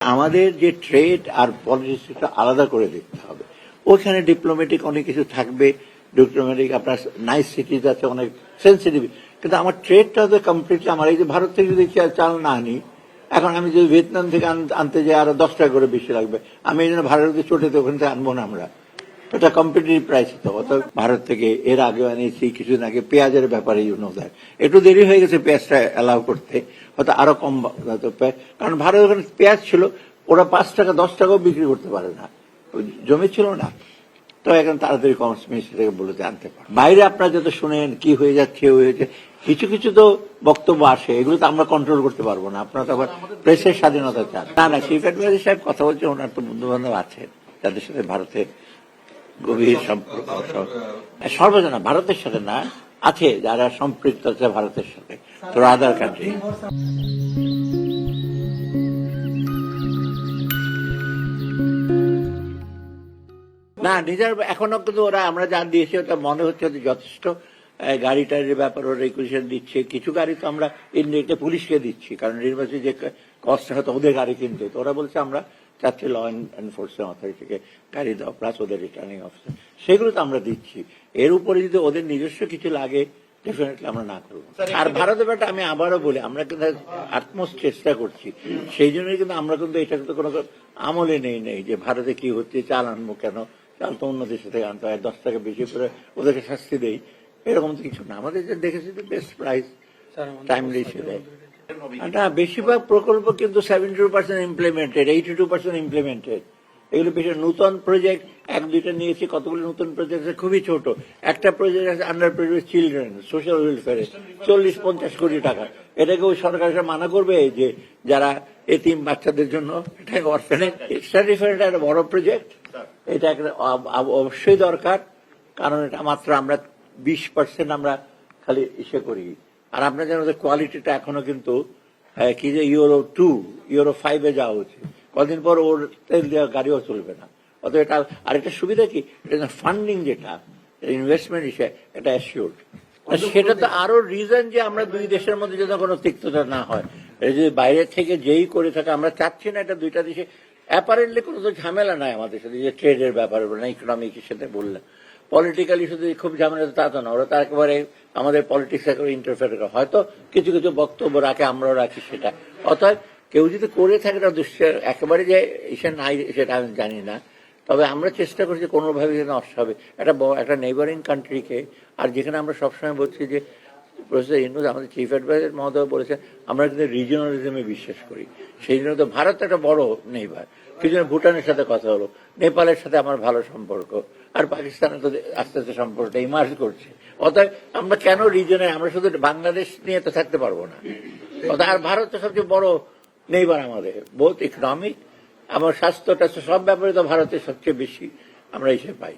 আমাদের যে ট্রেড আর পলিটিক্সটা আলাদা করে দেখতে হবে। ওইখানে ডিপ্লোম্যাটিক অনেক কিছু থাকবে, ডিপ্লোম্যাটিক আপনার নাইস সিটিজ আছে, অনেক সেন্সিটিভ, কিন্তু আমার ট্রেডটা তো কমপ্লিটলি আমার এই যে ভারত থেকে যদি চাল না আনি, এখন আমি যদি ভিয়েতনাম থেকে আনতে যাই আরো 10 টাকা করে বেশি লাগবে, আমি এই জন্য ভারতে চটেতে ওখান থেকে আনবো না। আমরা এটা কম্পিটিটিভ প্রাইস হতো। অত ভারত থেকে এর আগে আনিয়েছি কিছুদিন আগে পেঁয়াজের ব্যাপারে একটু দেরি হয়ে গেছে পেঁয়াজটা অ্যালাউ করতে, হয়তো আরো কম, কারণ ভারত ওখানে পেঁয়াজ ছিল, ওরা 5 টাকা 10 টাকাও বিক্রি করতে পারে না, জমি ছিল না। তো এখন তাড়াতাড়ি কমার্স মিনিস্ট্রি থেকে বলতে আনতে পারে। বাইরে আপনারা যত শুনেন কি হয়ে যাচ্ছে হয়েছে, কিছু কিছু তো বক্তব্য আসে, এগুলো তো আমরা কন্ট্রোল করতে পারবো না। আপনারা তো আবার প্রেসের স্বাধীনতা চান না। না, চিফ অ্যাডভাইজার সাহেব কথা বলছে, ওনার তো বন্ধু বান্ধব আছেন যাদের সাথে ভারতের গভীর সম্পর্ক, সর্বজনা ভারতের সাথে না, আছে যারা সম্পৃক্ত আছে ভারতের সাথে, তো আদার কান্ট্রি। না, নিজের এখনো কিন্তু ওরা আমরা যা দিয়েছি ওটা মনে হচ্ছে যথেষ্ট। গাড়ি টাড়ির ব্যাপার ওরা রিকুইজিশন দিচ্ছে, কিছু গাড়ি তো আমরা ইন্ডিয়াতে পুলিশকে দিচ্ছি, কারণ নির্বাচনী যে কষ্ট হয়তো ওদের গাড়ি কিনতে, তো ওরা বলছে আমরা চাচ্ছি ল এনফোর্সমেন্ট অথরিটিকে গাড়ি দেওয়া, প্লাস ওদের রিটার্নিং অফিসার, সেগুলো তো আমরা দিচ্ছি। এর উপরে যদি ওদের নিজস্ব কিছু লাগে ডেফিনেটলি আমরা না করবো। আর ভারতের ব্যাপারটা আমি আবারও বলি, আমরা কিন্তু আটমোস্ট চেষ্টা করছি, সেই জন্যই কিন্তু আমরা কিন্তু এটা কিন্তু কোনো আমলে নেই যে ভারতে কি হচ্ছে, চাল আনবো কেন, চাল তো অন্য দেশে থেকে আনতে হয়, 10 টাকা বেশি করে ওদেরকে শাস্তি দেই, এরকম তো কিছু না। আমাদের যে দেখেছি যে বেস্ট প্রাইস টাইমলি ছিল। না, বেশিরভাগ প্রকল্প কিন্তু 72% ইমপ্লিমেন্টেড, 82% ইমপ্লিমেন্টেড। এগুলো বেশি নতুন প্রজেক্ট, 1-2টা নিয়েছি, কতগুলো নতুন প্রজেক্ট আছে খুবই ছোট। একটা প্রজেক্ট আছে আন্ডার প্রিভিলেজ চিলড্রেন সোশ্যাল ওয়েলফেয়ারে 40-50 কোটি টাকা। এটাকে ওই সরকার মানা করবে যে যারা এতিম বাচ্চাদের জন্য, এটা অরফানেজ, এক্সট্রা ডিফারেন্ট একটা বড় প্রজেক্ট, এটা একটা অবশ্যই দরকার, কারণ এটা মাত্র আমরা 20% আমরা খালি ইসে করি। আর আপনার জানেন ওদের কোয়ালিটিটা এখনো কিন্তু কি যে ইউরো 2, ইউরো 5 যাওয়া উচিত। কদিন পর ওর তেল দেওয়া গাড়িও চলবে না। অত এটা আরেকটা সুবিধা কি, এটা ফান্ডিং যেটা ইনভেস্টমেন্ট হিসেবে এটা অ্যাসিওর্ড। সেটা তো আরো রিজন যে আমরা দুই দেশের মধ্যে যেন কোনো তিক্ততা না হয়। এটা যদি বাইরে থেকে যেই করে থাকে, আমরা চাচ্ছি না এটা দুইটা দেশে অ্যাপারেন্টলি কোনো তো ঝামেলা নাই আমাদের সাথে, যে ট্রেডের ব্যাপারে না, ইকোনমিকের সাথে বললাম, পলিটিক্যালি শুধু খুব ঝামেলা তা তো না। ওরা তো একেবারে আমাদের পলিটিক্স একেবারে ইন্টারফেয়ার করে, হয়তো কিছু কিছু বক্তব্য রাখে, আমরাও রাখি সেটা। অতএব কেউ যদি করে থাকে তা একেবারে যে ইসে নাই সেটা আমি জানি না, তবে আমরা চেষ্টা করছি কোনোভাবে যেন হবে একটা নেইবারিং কান্ট্রিকে। আর যেখানে আমরা সবসময় বলছি যে প্রফেসর ইউনূস আমাদের চিফ অ্যাডভাইজার মহোদয় বলেছেন, আমরা কিন্তু রিজিওনালিজমে বিশ্বাস করি। সেই জন্য তো ভারত একটা বড় নেইবার, সেই জন্য ভুটানের সাথে কথা হলো, নেপালের সাথে আমার ভালো সম্পর্ক, আর পাকিস্তানের তো আস্তে আস্তে সম্পর্কটা ইমার্জ করছে। অতএব আমরা কেন রিজনে, আমরা শুধু বাংলাদেশ নিয়ে তো থাকতে পারবো না। আর ভারত তো সবচেয়ে বড় নেইবার আমাদের, বহুত ইকোনমিক, আমার স্বাস্থ্য টাস্থ্য সব ব্যাপারে তো ভারতের সবচেয়ে বেশি আমরা এসে পাই।